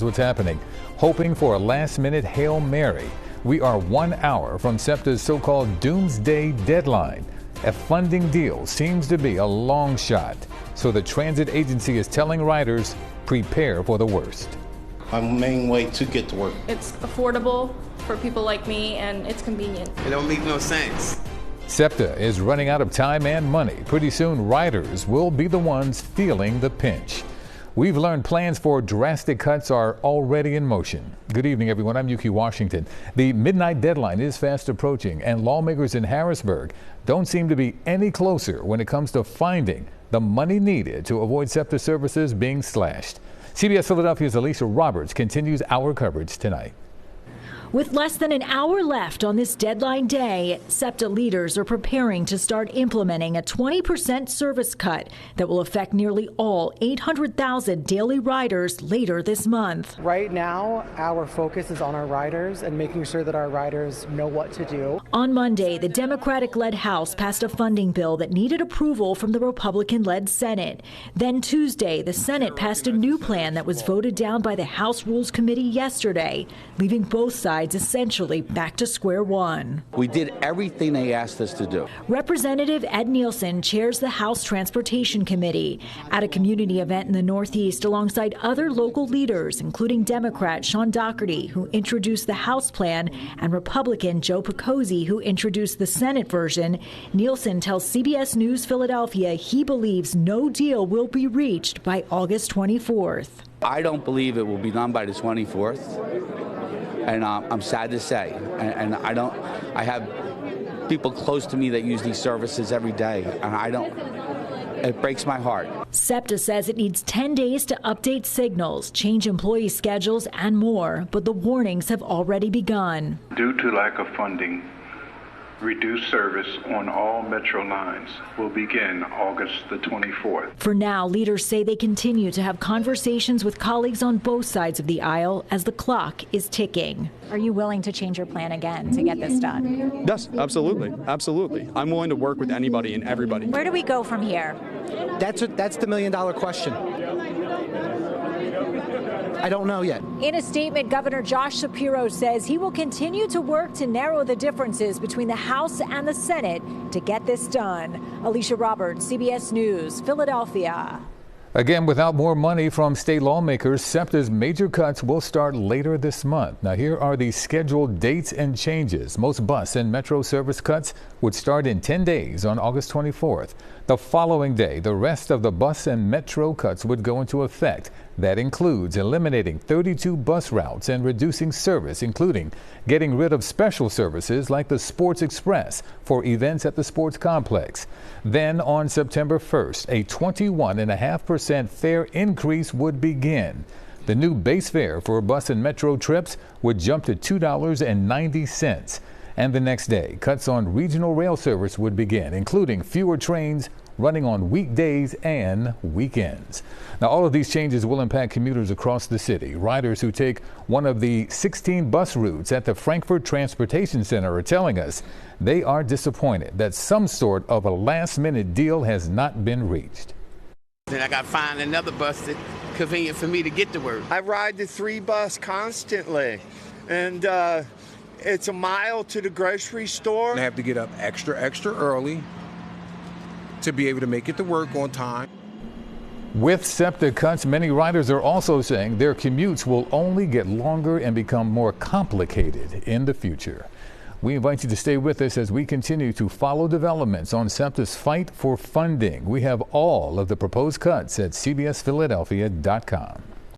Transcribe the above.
What's happening? Hoping for a last-minute Hail Mary. We are 1 hour from SEPTA's so-called doomsday deadline. A funding deal seems to be a long shot, so the transit agency is telling riders, prepare for the worst. My main way to get to work. It's affordable for people like me, and it's convenient. It don't make no sense. SEPTA is running out of time and money. Pretty soon, riders will be the ones feeling the pinch. We've learned plans for drastic cuts are already in motion. Good evening, everyone. I'm Yuki Washington. The midnight deadline is fast approaching, and lawmakers in Harrisburg don't seem to be any closer when it comes to finding the money needed to avoid SEPTA services being slashed. CBS Philadelphia's Alicia Roberts continues our coverage tonight. With less than an hour left on this deadline day, SEPTA leaders are preparing to start implementing a 20% service cut that will affect nearly all 800,000 daily riders later this month. Right now, our focus is on our riders and making sure that our riders know what to do. On Monday, the Democratic-led House passed a funding bill that needed approval from the Republican-led Senate. Then Tuesday, the Senate passed a new plan that was voted down by the House Rules Committee yesterday, leaving both sides essentially back to square one. We did everything they asked us to do. Representative Ed Nielsen chairs the House Transportation Committee at a community event in the Northeast alongside other local leaders, including Democrat Sean Doherty, who introduced the House plan, and Republican Joe Picozzi, who introduced the Senate version. Nielsen tells CBS News Philadelphia he believes no deal will be reached by August 24th. I don't believe it will be done by the 24th. And I'm sad to say, and I have people close to me that use these services every day, and it breaks my heart. SEPTA says it needs 10 days to update signals, change employee schedules, and more, but the warnings have already begun. Due to lack of funding, reduced service on all metro lines will begin August the 24th. For now, leaders say they continue to have conversations with colleagues on both sides of the aisle as the clock is ticking. Are you willing to change your plan again to get this done? Yes, absolutely. Absolutely. I'm willing to work with anybody and everybody. Where do we go from here? That's the million-dollar question. I don't know yet. In a statement, Governor Josh Shapiro says he will continue to work to narrow the differences between the House and the Senate to get this done. Alicia Roberts, CBS News, Philadelphia. Again, without more money from state lawmakers, SEPTA's major cuts will start later this month. Now, here are the scheduled dates and changes. Most bus and metro service cuts would start in 10 days on August 24th. The following day, the rest of the bus and metro cuts would go into effect. That includes eliminating 32 bus routes and reducing service, including getting rid of special services like the Sports Express for events at the sports complex. Then on September 1st, a 21.5% fare increase would begin. The new base fare for bus and metro trips would jump to $2.90. And the next day, cuts on regional rail service would begin, including fewer trains running on weekdays and weekends. Now, all of these changes will impact commuters across the city. Riders who take one of the 16 bus routes at the Frankfort Transportation Center are telling us they are disappointed that some sort of a last-minute deal has not been reached. Then I got to find another bus that's convenient for me to get to work. I ride the 3 bus constantly, and it's a mile to the grocery store. I have to get up extra early to be able to make it to work on time. With SEPTA cuts, many riders are also saying their commutes will only get longer and become more complicated in the future. We invite you to stay with us as we continue to follow developments on SEPTA's fight for funding. We have all of the proposed cuts at cbsphiladelphia.com.